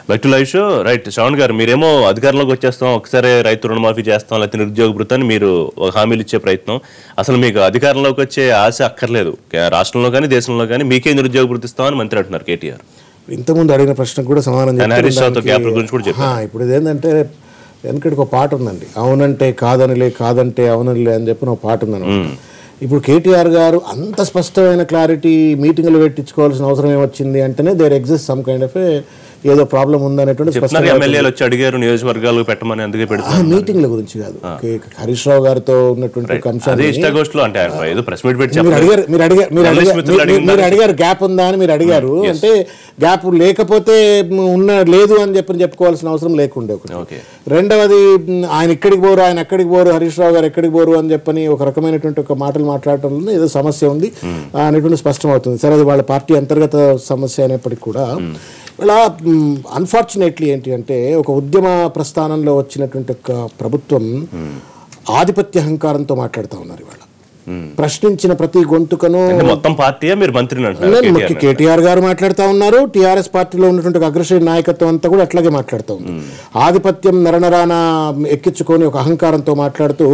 Back to live show. Right, Shravan గారు, మీరేమో అధికారంలోకి వచ్చేస్తాం, ఒకసారి రైతు రుణమాఫీ చేస్తాం, లేకపోతే నిరుద్యోగ భృతాన్ని మీరు ఒక హామీలు ఇచ్చే ప్రయత్నం. అసలు మీకు అధికారంలోకి వచ్చే ఆశ అక్కర్లేదు, రాష్ట్రంలో కానీ దేశంలో కానీ మీకే నిరుద్యోగ భృతి ఇస్తామని మంత్రి అంటున్నారు కేటీఆర్. ఇంతకుముందు అడిగిన ప్రశ్నకు కూడా సమాధానం చెప్పారు. ఇప్పుడు ఇదేంటంటే వెనకటికి ఒక పాట ఉందండి, అవునంటే కాదనిలే కాదంటే అవుననిలే అని చెప్పిన ఒక పాట ఉందన్నమాట. ఇప్పుడు కేటీఆర్ గారు అంత స్పష్టమైన క్లారిటీ మీటింగ్లు పెట్టించుకోవాల్సిన అవసరం ఏమొచ్చింది అంటేనే there exist some kind of ఏదో ప్రాబ్లం ఉందనేటువంటి ఎమ్మెల్యేలు వచ్చి అడిగారు నియోజకవర్గాలు పెట్టమని, అందుకే పెడతారు. మీటింగ్ల గురించి కాదు, హరీష్ రావు గారితో ఉన్నటువంటి మీరు అడిగారు గ్యాప్ ఉందా అని మీరు అడిగారు. అంటే గ్యాప్ లేకపోతే లేదు అని చెప్పుకోవాల్సిన అవసరం లేకుండే ఒకటి. రెండవది ఆయన ఇక్కడికి పోరు, ఆయన ఎక్కడికి పోరు, హరీష్ రావు గారు ఎక్కడికి పోరు అని చెప్పని ఒక రకమైనటువంటి ఒక మాటలు మాట్లాడటంలో ఏదో సమస్య ఉంది అనేటువంటి స్పష్టం అవుతుంది. సరే, అది వాళ్ళ పార్టీ అంతర్గత సమస్య అనేప్పటికీ కూడా ఇలా అన్ఫార్చునేట్లీ ఏంటి అంటే ఒక ఉద్యమ ప్రస్థానంలో వచ్చినటువంటి ఒక ప్రభుత్వం ఆధిపత్య అహంకారంతో మాట్లాడుతూ ఉన్నారు. ఇవాళ ప్రశ్నించిన ప్రతి గొంతుకను మొత్తం పార్టీ మీరు మంత్రి కేటీఆర్ గారు మాట్లాడుతూ ఉన్నారు. టీఆర్ఎస్ పార్టీలో ఉన్నటువంటి అగ్రశ్రేణి నాయకత్వం అంతా కూడా అట్లాగే మాట్లాడుతూ ఉంది. ఆధిపత్యం నరనరాన ఎక్కించుకొని ఒక అహంకారంతో మాట్లాడుతూ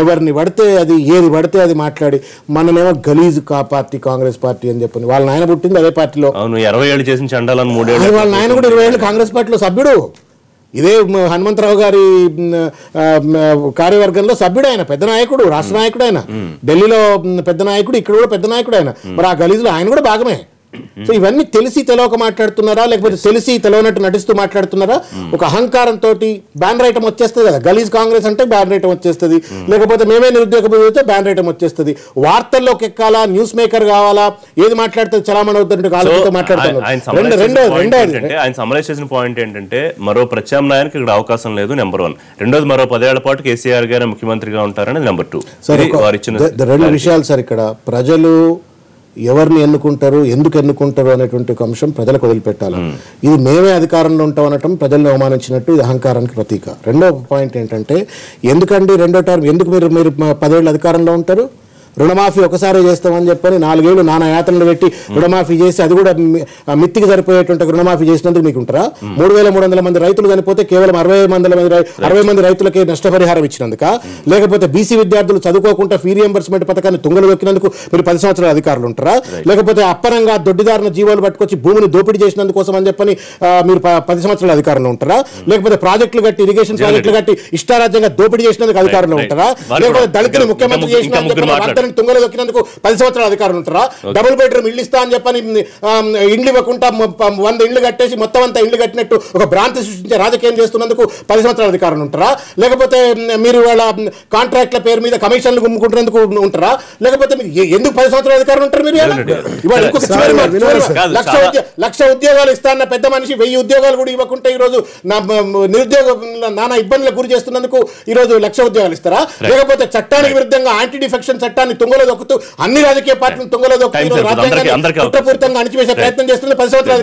ఎవరిని పడితే అది ఏది పడితే అది మాట్లాడి మనమేమో గలీజు పార్టీ కాంగ్రెస్ పార్టీ అని చెప్పని వాళ్ళ నాయన పుట్టింది అదే పార్టీలో. 20 ఏళ్ళు చేసిన చండాలని 3 ఏళ్ళు వాళ్ళ నాయన కూడా 20 ఏళ్ళు కాంగ్రెస్ పార్టీలో సభ్యుడు. ఇదే హనుమంతరావు గారి కార్యవర్గంలో సభ్యుడు ఆయన, పెద్ద నాయకుడు, రాష్ట్ర నాయకుడు ఆయన, ఢిల్లీలో పెద్ద నాయకుడు, ఇక్కడ కూడా పెద్ద నాయకుడు ఆయన. మరి ఆ గలీజులో ఆయన కూడా భాగమే. సో ఇవన్నీ తెలిసి తెలవక మాట్లాడుతున్నారా, లేకపోతే తెలిసి తెలవనట్టు నటిస్తూ మాట్లాడుతున్నారా? ఒక అహంకారంతో బ్యాన్ రైటం వచ్చేస్తుంది కదా. గలీజ్ కాంగ్రెస్ అంటే బ్యాన్ రైటం వచ్చేస్తుంది, లేకపోతే మేమే నిరుద్యోగ అయితే బ్యాన్ రైటం వచ్చేస్తుంది. వార్తల్లోకి ఎక్కాలా, న్యూస్ మేకర్ కావాలా, ఏది మాట్లాడితే చలామణి అవుతుంటే కాలంతో మాట్లాడుతున్నారు. ఆయన సమరైజ్ చేసిన పాయింట్ ఏంటంటే మరో ప్రత్యామ్నాయానికి ఇక్కడ అవకాశం లేదు, నెంబర్ 1. రెండోది, మరో 10 ఏళ్ల పాటు కేసీఆర్ గారు ముఖ్యమంత్రిగా ఉంటారని నెంబర్ 2. రెండు విషయాలు సార్. ఇక్కడ ప్రజలు ఎవరిని ఎన్నుకుంటారు, ఎందుకు ఎన్నుకుంటారు అనేటువంటి ఒక అంశం ప్రజలకు వదిలిపెట్టాలి. ఇది మేమే అధికారంలో ఉంటాం అనటం ప్రజలను అవమానించినట్టు, ఇది అహంకారానికి ప్రతీక. రెండో పాయింట్ ఏంటంటే, ఎందుకండి రెండో టర్మ్, ఎందుకు మీరు 10 ఏళ్ళు అధికారంలో ఉంటారు? రుణమాఫీ ఒకసారి చేస్తామని చెప్పని 4 ఏళ్ళు నానా యాత్రలు పెట్టి రుణమాఫీ చేసి అది కూడా మిత్తికి సరిపోయేటువంటి రుణమాఫీ చేసినందుకు మీకు ఉంటారా? 3300 మంది రైతులు చనిపోతే కేవలం 60 మంది రైతులకే నష్టపరిహారం ఇచ్చినందుక, లేకపోతే బీసీ విద్యార్థులు చదువుకోకుండా ఫీ రియంబర్స్మెంట్ పథకాన్ని తుంగలు దొక్కినందుకు మీరు 10 సంవత్సరాల అధికారులు ఉంటారా? లేకపోతే అప్పనంగా దొడ్డిదారిన జీవాలు పట్టుకొచ్చి భూమిని దోపిడీ చేసినందుకోసం అని చెప్పని మీరు 10 సంవత్సరాల అధికారంలో ఉంటారా? లేకపోతే ప్రాజెక్టులు కట్టి, ఇరిగేషన్ ప్రాజెక్టులు కట్టి ఇష్టారాజ్యంగా దోపిడీ చేసినందుకు అధికారంలో ఉంటారా? లేకపోతే దళితులు ముఖ్యమంత్రి చేసిన తుంగలు దొక్కినందుకు 10 సంవత్సరాల అధికారులు ఉంటారా? డబుల్ బెడ్రూమ్ ఇల్లు ఇస్తా అని చెప్పని ఇండ్లు ఇవ్వకుండా 100 ఇండ్లు కట్టేసి మొత్తం అంతా ఇండ్లు కట్టినట్టు ఒక భ్రాంతి సృష్టించే రాజకీయం చేస్తున్నందుకు 10 సంవత్సరాల అధికారులు ఉంటారా? లేకపోతే మీరు వాళ్ళ కాంట్రాక్ట్ల పేరు మీద కమిషన్లు గుమ్ముకుంటున్నందుకు ఉంటారా? లేకపోతే మీరు ఎందుకు 10 సంవత్సరాల అధికారులు ఉంటారు? మీరు లక్ష ఉద్యోగాలు ఇస్తాన్న పెద్ద మనిషి 1000 ఉద్యోగాలు కూడా ఇవ్వకుంటే ఈరోజు నిరుద్యోగ నానా ఇబ్బందులకు గురి చేస్తున్నందుకు ఈరోజు 1,00,000 ఉద్యోగాలు ఇస్తారా? లేకపోతే చట్టానికి విరుద్ధంగా యాంటీ డిఫెక్షన్ చట్టాన్ని తుంగలో దొక్కుతూ అన్ని రాజకీయ పార్టీలు తుంగలో దొక్కుతూ కుట్రపూరితంగా అణిచివేసే ప్రయత్నం చేస్తున్న 10 సంవత్సరాలు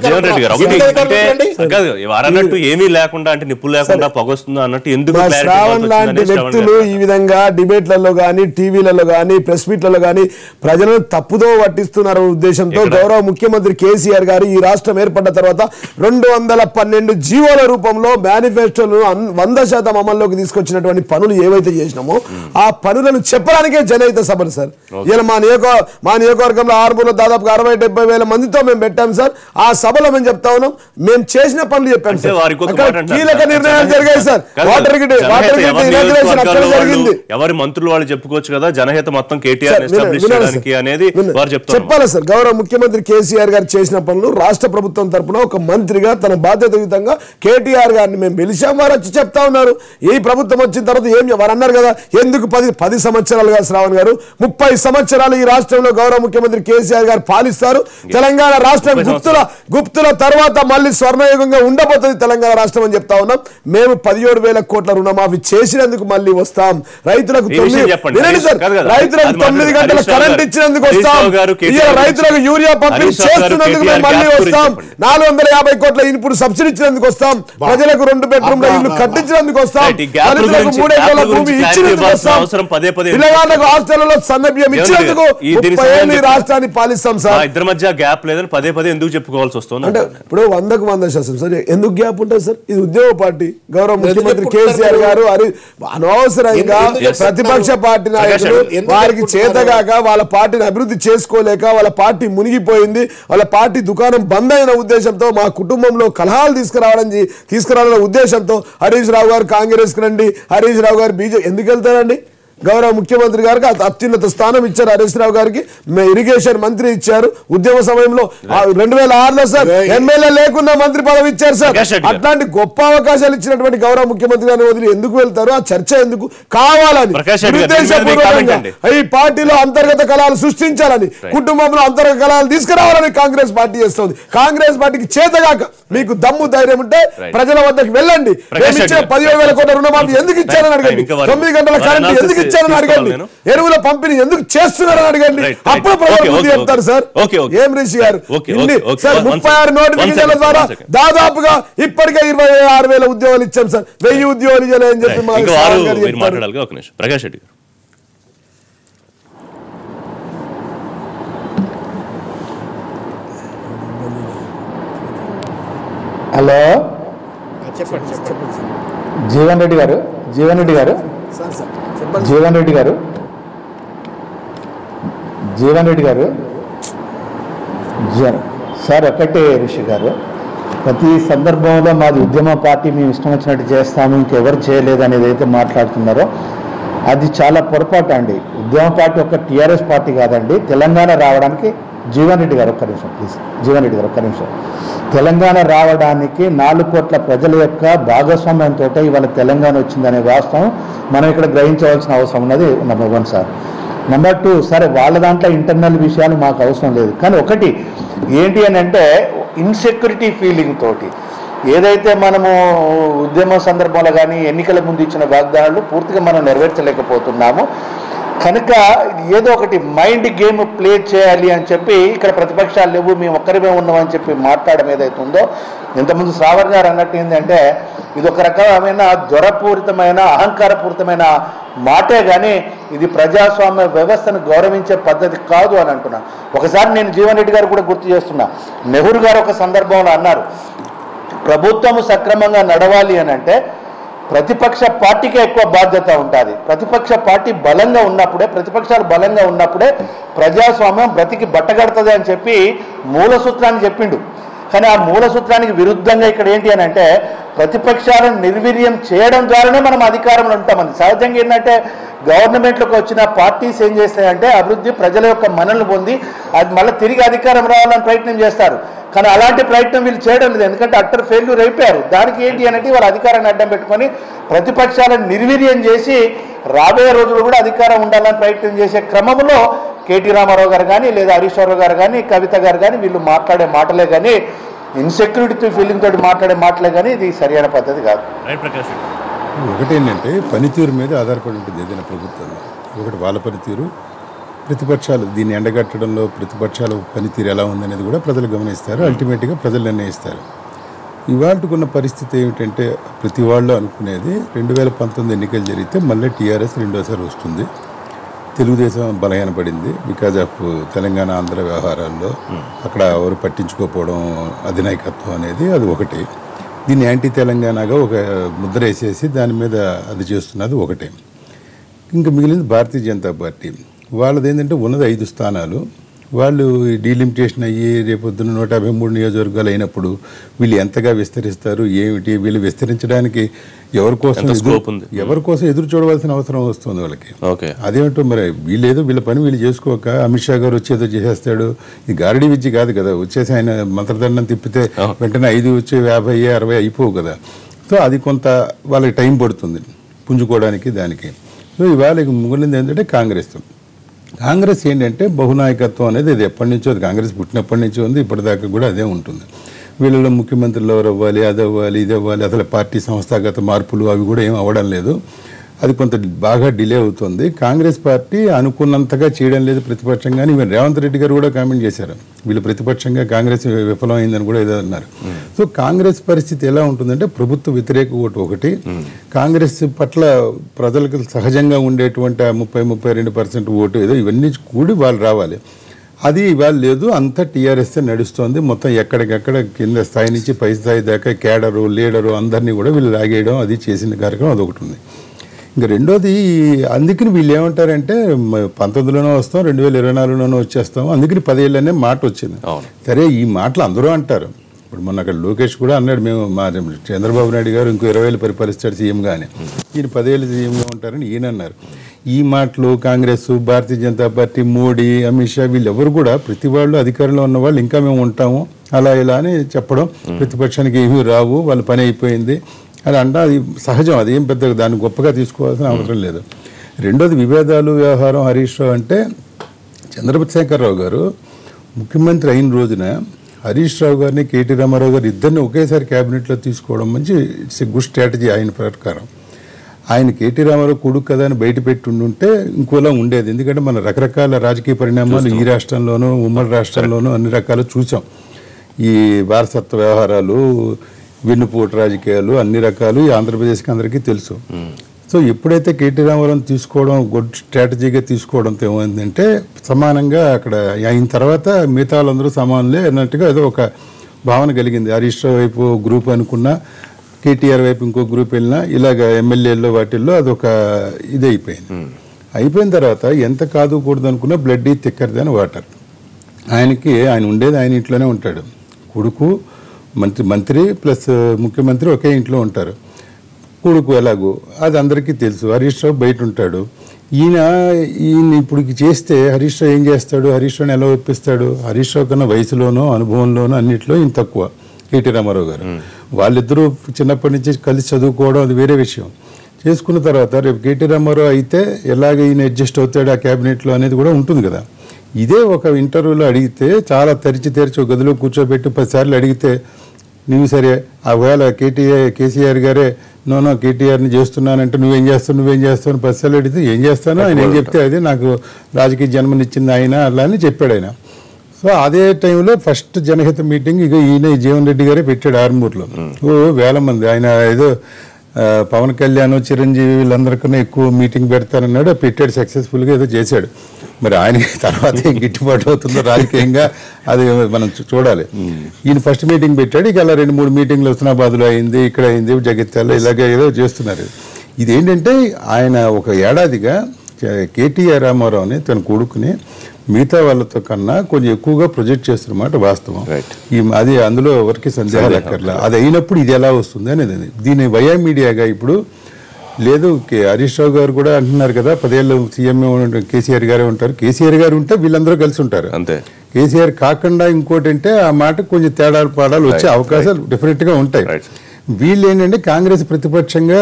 ఏమీ లేకుండా, అంటే నిప్పులు లేకుండా పొగొస్తుందా అన్నట్టు ఎందుకు శ్రావణ్ లాంటి వ్యక్తులు ఈ విధంగా డిబేట్లలో కానీ, టీవీలలో కానీ, ప్రెస్ మీట్లలో కానీ ప్రజలను తప్పుదో పట్టిస్తున్నారు ఉద్దేశంతో గౌరవ ముఖ్యమంత్రి కేసీఆర్ గారు ఈ రాష్ట్రం ఏర్పడ్డ తర్వాత 212 జీవోల రూపంలో మేనిఫెస్టోను 100% అమల్లోకి తీసుకొచ్చినటువంటి పనులు ఏవైతే చేసినామో ఆ పనులను చెప్పడానికే జనహిత సభలు సార్. ఇలా మా నియోజకవర్గంలో ఆర్మూర్లో దాదాపు 60-70 వేల మందితో మేము పెట్టాం సార్. ఆ సభలో మేము చెప్తా ఉన్నాం, మేము చేసిన పనులు చెప్పాం సార్. కీలక నిర్ణయాలు జరిగాయి సార్. వాటర్ జరిగింది. ఎవరి మంత్రులు వాళ్ళు చెప్పుకోవచ్చు కదా, జనహిత మొత్తం కేటీఆర్ అనేది చెప్పాలి సార్. గౌరవ ముఖ్యమంత్రి కేసీఆర్ గారు చేసిన పనులు రాష్ట్ర ప్రభుత్వం తరఫున ఒక మంత్రిగా తన బాధ్యతాయుతంగా కేటీఆర్ గారిని మేము పిలిచాం. వారు వచ్చి చెప్తా ఉన్నారు, ఈ ప్రభుత్వం వచ్చిన తర్వాత ఏం వారు అన్నారు కదా, ఎందుకు 10 సంవత్సరాలుగా శ్రావణ్ గారు 30 సంవత్సరాలు ఈ రాష్ట్రంలో గౌరవ ముఖ్యమంత్రి కేసీఆర్ గారు పాలిస్తారు. తెలంగాణ రాష్ట్రం గుప్తుల తర్వాత మళ్ళీ స్వర్ణయుగంగా ఉండబోతుంది తెలంగాణ రాష్ట్రం అని చెప్తా ఉన్నాం. మేము 17,000 కోట్ల రుణమాఫీ చేసినందుకు మళ్ళీ వస్తాం. రైతులకు 9 గంటల కరెంట్ ఇచ్చినందుకు వస్తాం. రైతులకు యూరియా పంపిణీ చేస్తున్నందుకు మేము మళ్ళీ వస్తాం. 450 కోట్ల ఇన్పుట్ సబ్సిడీ ఇచ్చినందుకు వస్తాం. ప్రజలకు 2 బెడ్రూమ్ల ఇల్లు కట్టించినందుకు వస్తాం. దళితులకు 3 ఎకరాల భూమి ఇచ్చినందుకు వస్తాం. పిల్లగాళ్ళకు హాస్టళ్లలో సన్నబియ్యం ఇచ్చినందుకు 30 ఏళ్ళు ఈ రాష్ట్రాన్ని పాలిస్తాం సార్. ఇద్దరి మధ్య గ్యాప్ లేదని పదే ఎందుకు చెప్పుకోవాల్సి వస్తుంది అంటే ఇప్పుడు 100% సార్ ఎందుకు గ్యాప్ ఉంటుంది సార్? ఇది ఉద్యోగ పార్టీ, గౌరవ ముఖ్యమంత్రి కేసీఆర్ గారు అనవసరంగా ప్రతిపక్ష పార్టీ నాయకులు వారికి చేతగాక వాళ్ళ పార్టీని అభివృద్ధి చేసుకోలేక వాళ్ళ పార్టీ మునిగిపోయింది, వాళ్ళ పార్టీ దుకాణం బంద్ అయిన ఉద్దేశంతో మా కుటుంబంలో కలహాలు తీసుకురావాలనే ఉద్దేశంతో హరీష్ రావు గారు కాంగ్రెస్ కి రండి, హరీష్ రావు గారు బీజేపీ ఎందుకు వెళ్తారండి? గౌరవ ముఖ్యమంత్రి గారికి అత్యున్నత స్థానం ఇచ్చారు, హరీష్ రావు గారికి ఇరిగేషన్ మంత్రి ఇచ్చారు. ఉద్యమ సమయంలో 2006లో సార్ ఎమ్మెల్యే లేకుండా మంత్రి పదవి ఇచ్చారు సార్. అట్లాంటి గొప్ప అవకాశాలు ఇచ్చినటువంటి గౌరవ ముఖ్యమంత్రి గారిని వదిలి ఎందుకు వెళ్తారు? ఆ చర్చ ఎందుకు కావాలని ఈ పార్టీలో అంతర్గత కళాలు సృష్టించాలని, కుటుంబంలో అంతర్గత కళాలు తీసుకురావాలని కాంగ్రెస్ పార్టీ చేస్తుంది. కాంగ్రెస్ పార్టీకి చేతగాక మీకు దమ్ము ధైర్యం ఉంటే ప్రజల వద్దకు వెళ్ళండి. 17,000 కోట్ల రుణమాఫీ ఎందుకు ఇచ్చారని అడగండి, 9 గంటల కరెంట్ ఎందుకు ఇచ్చారని అడగండి, ఎరువుల పంపిణీ ఎందుకు చేస్తున్నారని అడగండి. అప్పుడు ప్రజలు చెప్తారు సార్. ఏం రిషి గారు 36 నోటిఫికేషన్ల ద్వారా దాదాపుగా ఇప్పటికే 26,000 ఉద్యోగాలు ఇచ్చాం సార్. 1000 ఉద్యోగాలు ఇవ్వాలని చెప్పి ప్రకాష్ రెడ్డి. హలో జీవన్ రెడ్డి గారు సార్ ఒకటే రిషి గారు, ప్రతి సందర్భంలో మాది ఉద్యమ పార్టీ, మేము ఇష్టం వచ్చినట్టు చేస్తాము, ఇంకెవరు చేయలేదు అనేది అయితే మాట్లాడుతున్నారో అది చాలా పొరపాటు అండి. ఉద్యమ పార్టీ ఒక టీఆర్ఎస్ పార్టీ కాదండి. తెలంగాణ రావడానికి జీవన్ రెడ్డి గారు ఒక్క నిమిషం తెలంగాణ రావడానికి 4 కోట్ల ప్రజల యొక్క భాగస్వామ్యంతో ఇవాళ తెలంగాణ వచ్చిందనే వాస్తవం మనం ఇక్కడ గ్రహించవలసిన అవసరం ఉన్నది. Number 1 sir. నెంబర్ 2 సరే వాళ్ళ దాంట్లో ఇంటర్నల్ విషయాలు మాకు అవసరం లేదు, కానీ ఒకటి ఏంటి అని అంటే ఇన్సెక్యూరిటీ ఫీలింగ్ తోటి ఏదైతే మనము ఉద్యమ సందర్భంలో కానీ ఎన్నికల ముందు ఇచ్చిన వాగ్దానాలు పూర్తిగా మనం నెరవేర్చలేకపోతున్నాము కనుక ఏదో ఒకటి మైండ్ గేమ్ ప్లే చేయాలి అని చెప్పి ఇక్కడ ప్రతిపక్షాలు లేవు, మేము ఒక్కరిమే ఉన్నామని చెప్పి మాట్లాడడం ఏదైతే ఉందో, ఇంతకుముందు శ్రావణ్ గారు అన్నట్టు ఏంటంటే ఇది ఒక రకమైన జ్వరపూరితమైన అహంకారపూరితమైన మాటే కానీ ఇది ప్రజాస్వామ్య వ్యవస్థను గౌరవించే పద్ధతి కాదు అని అంటున్నాను. ఒకసారి నేను జీవన్ రెడ్డి గారు కూడా గుర్తు చేస్తున్నా, నెహ్రూ గారు ఒక సందర్భంలో అన్నారు ప్రభుత్వము సక్రమంగా నడవాలి అని అంటే ప్రతిపక్ష పార్టీకే ఎక్కువ బాధ్యత ఉంటుంది. ప్రతిపక్ష పార్టీ బలంగా ఉన్నప్పుడే, ప్రతిపక్షాలు బలంగా ఉన్నప్పుడే ప్రజాస్వామ్యం బ్రతికి బట్టగడుతుంది అని చెప్పి మూల సూత్రాన్ని చెప్పిండు. కానీ ఆ మూల సూత్రానికి విరుద్ధంగా ఇక్కడ ఏంటి అని అంటే ప్రతిపక్షాలను నిర్వీర్యం చేయడం ద్వారానే మనం అధికారంలో ఉంటామని. సహజంగా ఏంటంటే గవర్నమెంట్లోకి వచ్చిన పార్టీస్ ఏం చేస్తాయంటే అభివృద్ధి ప్రజల యొక్క మనల్ని పొంది అది మళ్ళీ తిరిగి అధికారం రావాలని ప్రయత్నం చేస్తారు. కానీ అలాంటి ప్రయత్నం వీళ్ళు చేయడం లేదు, ఎందుకంటే అట్టర్ ఫెయిల్యూర్ అయిపోయారు. దానికి ఏంటి అంటే వాళ్ళ అధికారాన్ని అడ్డం పెట్టుకొని ప్రతిపక్షాలను నిర్వీర్యం చేసి రాబోయే రోజులు కూడా అధికారం ఉండాలని ప్రయత్నం చేసే క్రమంలో కేటీ రామారావు గారు కానీ లేదా హరీష్ రావు గారు కానీ కవిత గారు కానీ వీళ్ళు మాట్లాడే మాటలే కానీ ఇన్సెక్యూరిటీ ఫీలింగ్ తోటి మాట్లాడే మాటలే కానీ ఇది సరైన పద్ధతి కాదు. ఒకటేంటంటే పనితీరు మీద ఆధారపడి ఉంటుంది ఏదైనా ప్రభుత్వంలో. ఒకటి వాళ్ళ పనితీరు, ప్రతిపక్షాలు దీన్ని ఎండగట్టడంలో ప్రతిపక్షాల పనితీరు ఎలా ఉందనేది కూడా ప్రజలు గమనిస్తారు, అల్టిమేట్గా ప్రజలు నిర్ణయిస్తారు. ఇవాళకున్న పరిస్థితి ఏమిటంటే ప్రతి వాళ్ళు అనుకునేది 2019 ఎన్నికలు జరిగితే మళ్ళీ టీఆర్ఎస్ రెండోసారి వస్తుంది, తెలుగుదేశం బలహీనపడింది బికాజ్ ఆఫ్ తెలంగాణ ఆంధ్ర వ్యవహారాల్లో అక్కడ ఎవరు పట్టించుకోకపోవడం అధినాయకత్వం అనేది అది ఒకటి. దీన్ని యాంటీ తెలంగాణగా ఒక ముద్ర వేసేసి దాని మీద అది చేస్తున్నది ఒకటే. ఇంకా మిగిలింది భారతీయ జనతా పార్టీ. వాళ్ళది ఏంటంటే ఉన్నది 5 స్థానాలు. వాళ్ళు డీలిమిటేషన్ అయ్యి రేపొద్దున 153 నియోజకవర్గాలు అయినప్పుడు వీళ్ళు ఎంతగా విస్తరిస్తారు ఏమిటి, వీళ్ళు విస్తరించడానికి ఎవరి కోసం ఎదురు చూడవలసిన అవసరం వస్తుంది వాళ్ళకి. అదేమిటో మరి వీళ్ళేదో వీళ్ళ పని వీళ్ళు చేసుకోక అమిత్ షా గారు వచ్చేదో చేసేస్తాడు. ఇది గారడీ విద్య కాదు కదా, వచ్చేసి ఆయన మంత్రదండం తిప్పితే వెంటనే 5 వచ్చి 50, 60 అయిపోవు కదా. సో అది కొంత వాళ్ళకి టైం పడుతుంది పుంజుకోవడానికి దానికి. సో ఇవాళ మిగిలింది ఏంటంటే కాంగ్రెస్ ఏంటంటే బహునాయకత్వం అనేది ఇది ఎప్పటి నుంచో, అది కాంగ్రెస్ పుట్టినప్పటి నుంచి ఉంది, ఇప్పటిదాకా కూడా అదే ఉంటుంది. వీళ్ళలో ముఖ్యమంత్రులు ఎవరు అవ్వాలి, అది అవ్వాలి, ఇది అవ్వాలి, అసలు పార్టీ సంస్థాగత మార్పులు అవి కూడా ఏం అవ్వడం లేదు. అది కొంత బాగా డిలే అవుతుంది. కాంగ్రెస్ పార్టీ అనుకున్నంతగా చేయడం లేదు ప్రతిపక్షంగా. ఈవెన్ రేవంత్ రెడ్డి గారు కూడా కామెంట్ చేశారు, వీళ్ళు ప్రతిపక్షంగా కాంగ్రెస్ విఫలమైందని కూడా ఏదో అన్నారు. సో కాంగ్రెస్ పరిస్థితి ఎలా ఉంటుందంటే ప్రభుత్వ వ్యతిరేక ఓటు ఒకటి, కాంగ్రెస్ పట్ల ప్రజలకు సహజంగా ఉండేటువంటి 30-32% ఓటు ఏదో ఇవన్నీ కూడి వాళ్ళు రావాలి. అది ఇవాళ లేదు, అంతా టీఆర్ఎస్ నడుస్తుంది. మొత్తం ఎక్కడికక్కడ కింద స్థాయి నుంచి పై స్థాయి దాకా కేడరు లీడరు అందరినీ కూడా వీళ్ళు లాగేయడం అది చేసిన కార్యక్రమం అదొకటి ఉంది. ఇంకా రెండోది, అందుకని వీళ్ళు ఏమంటారంటే 19లోనో వస్తాం 2024లోనో వచ్చేస్తాం, అందుకని 10 ఏళ్ళు అనే మాట వచ్చింది. సరే ఈ మాటలు అందరూ అంటారు. ఇప్పుడు మొన్న అక్కడ లోకేష్ కూడా అన్నాడు, మేము మా చంద్రబాబు నాయుడు గారు ఇంకో 20 ఏళ్ళు పరిపాలిస్తాడు సీఎంగా అని, ఈయన 10 ఏళ్ళు సీఎంగా ఉంటారని ఈయన అన్నారు. ఈ మాటలు కాంగ్రెస్, భారతీయ జనతా పార్టీ, మోడీ, అమిత్ షా వీళ్ళెవరు కూడా ప్రతి వాళ్ళు అధికారంలో ఉన్న వాళ్ళు ఇంకా మేము ఉంటాము అలా ఇలా అని చెప్పడం, ప్రతిపక్షానికి ఏమీ రావు వాళ్ళ పని అయిపోయింది అని అంటే అది సహజం, అదేం పెద్ద దాన్ని గొప్పగా తీసుకోవాల్సిన అవసరం లేదు. రెండోది విభేదాలు వ్యవహారం హరీష్ రావు అంటే చంద్రశేఖరరావు గారు ముఖ్యమంత్రి అయిన రోజున హరీష్ రావు గారిని కేటీ రామారావు గారు ఇద్దరిని ఒకేసారి క్యాబినెట్లో తీసుకోవడం మంచి ఇట్స్ ఎ గుడ్ స్ట్రాటజీ ఆయన ప్రకారం. ఆయన కేటీ రామారావు కొడుకు కదా అని బయట పెట్టి ఉంటే ఇంకోలా ఉండేది. ఎందుకంటే మన రకరకాల రాజకీయ పరిణామాలు ఈ రాష్ట్రంలోనూ ఉమ్మడి రాష్ట్రంలోనూ అన్ని రకాలు చూసాం. ఈ వారసత్వ వ్యవహారాలు, వెన్నుపోటు రాజకీయాలు అన్ని రకాలు ఈ ఆంధ్రప్రదేశ్కి అందరికీ తెలుసు. సో ఎప్పుడైతే కేటీ రామారావుని తీసుకోవడం గుడ్ స్ట్రాటజీగా తీసుకోవడంతో ఏమైందంటే సమానంగా అక్కడ అయిన తర్వాత మిగతా వాళ్ళందరూ సమానులే అన్నట్టుగా ఏదో ఒక భావన కలిగింది. హరీష్ రావు వైపు గ్రూప్ అనుకున్నా, కేటీఆర్ వైపు ఇంకో గ్రూప్ వెళ్ళినా ఇలాగ ఎమ్మెల్యేల్లో వాటిల్లో అదొక ఇది అయిపోయింది. అయిపోయిన తర్వాత ఎంత కాదు కూడదు అనుకున్నా బ్లడ్ ఈ థిక్కర్ దాన్ వాటర్. ఆయన ఉండేది ఆయన ఇంట్లోనే ఉంటాడు. కొడుకు మంత్రి ప్లస్ ముఖ్యమంత్రి ఒకే ఇంట్లో ఉంటారు. కొడుకు ఎలాగో అది అందరికీ తెలుసు. హరీష్ రావు బయట ఉంటాడు. ఈయన ఇప్పుడు చేస్తే హరీష్ రావు ఏం చేస్తాడు, హరీష్ రావుని ఎలా ఒప్పిస్తాడు? హరీష్ రావు కన్నా వయసులోనో అనుభవంలోనో అన్నింటిలో ఈయన తక్కువ కేటీ రామారావు గారు. వాళ్ళిద్దరూ చిన్నప్పటి నుంచి కలిసి చదువుకోవడం అది వేరే విషయం. చేసుకున్న తర్వాత రేపు కేటీ రామారావు అయితే ఎలాగ ఈయన అడ్జస్ట్ అవుతాడు ఆ క్యాబినెట్లో అనేది కూడా ఉంటుంది కదా. ఇదే ఒక ఇంటర్వ్యూలో అడిగితే చాలా తెరిచి ఒక గదిలో కూర్చోబెట్టి 10 సార్లు అడిగితే నువ్వు సరే ఒకవేళ కేసీఆర్ గారే నో కేటీఆర్ని చేస్తున్నానంటే నువ్వేం చేస్తావు 10 సార్లు అడిగితే ఏం చేస్తాను ఆయన ఏం చెప్తే అదే నాకు రాజకీయ జన్మనిచ్చింది ఆయన అలా అని చెప్పాడు ఆయన. సో అదే టైంలో ఫస్ట్ జనహిత మీటింగ్ ఈయన జీవన్ రెడ్డి గారే పెట్టాడు ఆర్మూర్లో. వేల మంది, ఆయన ఏదో పవన్ కళ్యాణ్, చిరంజీవి వీళ్ళందరికన్నా ఎక్కువ మీటింగ్ పెడతానన్నాడు, పెట్టాడు, సక్సెస్ఫుల్గా ఏదో చేశాడు. మరి ఆయనకి తర్వాత ఏం గిట్టుబాటు అవుతుందో రాజకీయంగా అది మనం చూడాలి. ఈయన ఫస్ట్ మీటింగ్ పెట్టాడు, ఇక అలా 2-3 మీటింగ్లు హుస్నాబాద్లో అయింది, ఇక్కడ అయింది, జగిత్యాలలో ఇలాగ ఏదో చేస్తున్నారు. ఇదేంటంటే ఆయన ఒక ఏడాదిగా కేటీఆర్ రామారావుని తన కొడుకుని మిగతా వాళ్ళతో కన్నా కొంచెం ఎక్కువగా ప్రొజెక్ట్ చేస్తున్నమాట వాస్తవం. అది అందులో ఎవరికి సందేహాలు అక్కర్లా. అది అయినప్పుడు ఇది ఎలా వస్తుంది అనేది దీని వయా మీడియాగా ఇప్పుడు లేదు. హరీష్ రావు గారు కూడా అంటున్నారు కదా 10 ఏళ్ళు సీఎం కేసీఆర్ గారే ఉంటారు. కేసీఆర్ గారు ఉంటే వీళ్ళందరూ కలిసి ఉంటారు అంతే. కేసీఆర్ కాకుండా ఇంకోటి అంటే ఆ మాట కొంచెం తేడాలు వచ్చే అవకాశాలు డెఫినెట్గా ఉంటాయి. వీళ్ళు ఏంటంటే కాంగ్రెస్ ప్రతిపక్షంగా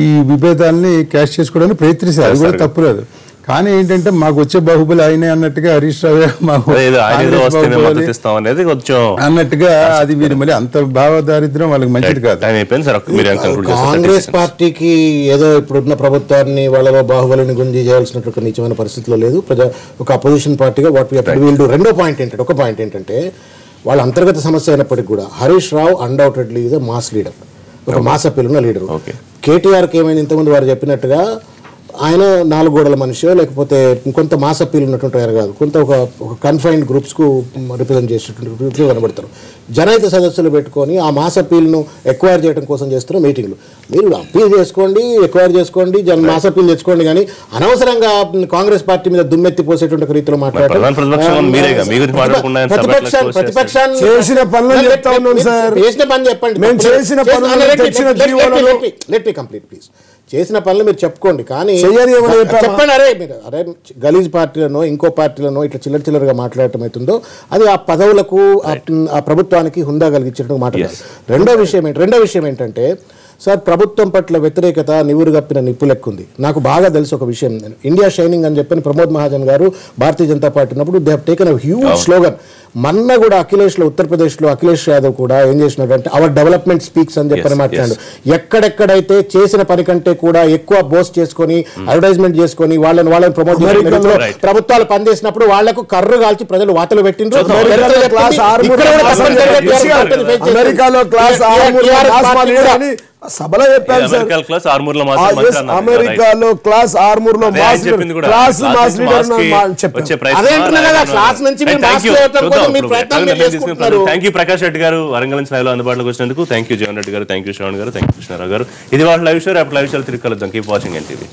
ఈ విభేదాలని క్యాష్ చేసుకోవడానికి ప్రయత్నిస్తారు, అది కూడా తప్పులేదు. కానీ ఏంటంటే మాకు వచ్చే బాహుబలి ఆయనే అన్నట్టుగా హరీష్ రావు అన్నట్టుగా అది వీరు మరి అంత భావదారిద్ర్యం వాళ్ళకి మంచిది కాదు. కాంగ్రెస్ పార్టీకి ఏదో ఇప్పుడున్న ప్రభుత్వాన్ని వాళ్ళ బాహుబలిని గుంజి చేయాల్సినట్టు నిజమైన పరిస్థితిలో లేదు. ఒక అపోజిషన్ పార్టీగా వాట్ వీల్ డూ. రెండో పాయింట్ ఏంటంటే, ఒక పాయింట్ ఏంటంటే వాళ్ళ అంతర్గత సమస్య అయినప్పటికీ కూడా Harish Rao undoubtedly is a mass leader, ఒక మాస్ అప్పీల్ ఉన్న లీడరు. కేటీఆర్కి ఏమైంది, ఇంతకుముందు వారు చెప్పినట్టుగా ఆయన 4 గోడల మనిషి లేకపోతే కొంత మాస్ అప్పీల్ ఉన్నటువంటి వారు కాదు, కొంత ఒక కన్ఫైన్డ్ గ్రూప్స్కు రిప్రజెంట్ చేసేటువంటి గ్రూప్స్ కనబడతారు. జనహిత సదస్సులు పెట్టుకొని ఆ మాస్ అప్పీల్ను ఎక్వైర్ చేయడం కోసం చేస్తున్న మీటింగ్లు. మీరు అప్పీల్ చేసుకోండి, ఎక్వైర్ చేసుకోండి, మాస్ అప్పీల్ తెచ్చుకోండి, కానీ అనవసరంగా కాంగ్రెస్ పార్టీ మీద దుమ్మెత్తి పోసేటువంటి రీతిలో మాట్లాడారు. చేసిన పని చెప్పండి మీరు చెప్పుకోండి, కానీ చెప్పండి. అరే గలీజ్ పార్టీలను ఇంకో పార్టీలను ఇట్లా చిల్లరగా మాట్లాడటం అవుతుందో అది ఆ పదవులకు ఆ ప్రభుత్వానికి హుందా కలిగించడం మాట్లాడారు. రెండో విషయం ఏంటంటే సార్ ప్రభుత్వం పట్ల వ్యతిరేకత నివురుగప్పిన నిప్పులెక్కుంది. నాకు బాగా తెలుసు ఒక విషయం, ఇండియా షైనింగ్ అని చెప్పని ప్రమోద్ మహాజన్ గారు భారతీయ జనతా పార్టీ ఉన్నప్పుడు they have taken a huge slogan. మొన్న కూడా ఉత్తరప్రదేశ్లో అఖిలేష్ యాదవ్ కూడా ఏం చేసినట్టు అవర్ డెవలప్మెంట్ స్పీక్స్ అని చెప్పని మాట్లాడు. ఎక్కడెక్కడైతే చేసిన పని కంటే కూడా ఎక్కువ బోస్ట్ చేసుకొని అడ్వర్టైజ్మెంట్ చేసుకొని వాళ్ళని ప్రమోట్ చేసిన ప్రభుత్వాలు పనిచేసినప్పుడు వాళ్లకు కర్రు కాల్చి ప్రజలు వాతలు పెట్టిండ్రు. అమెరికాలో క్లాస్ సభలో చెప్పారు సార్, అమెరికాలో క్లాస్ ఆర్మూర్ లో ప్రకాష్ రెడ్డి గారు వరంగల్ నుంచి లైవ్ లో అందుబాటులోకి వచ్చినందుకు థ్యాంక్ యూ. జగన్ రెడ్డి గారు, థ్యాంక్ యూ శ్రవణ్ గారు, థ్యాంక్ యూ కృష్ణారావు గారు. ఇది వాళ్ళ లైవ్ షో. రేపు లైవ్ షో తిరిగి కలుద్దాం. Keep watching NTV.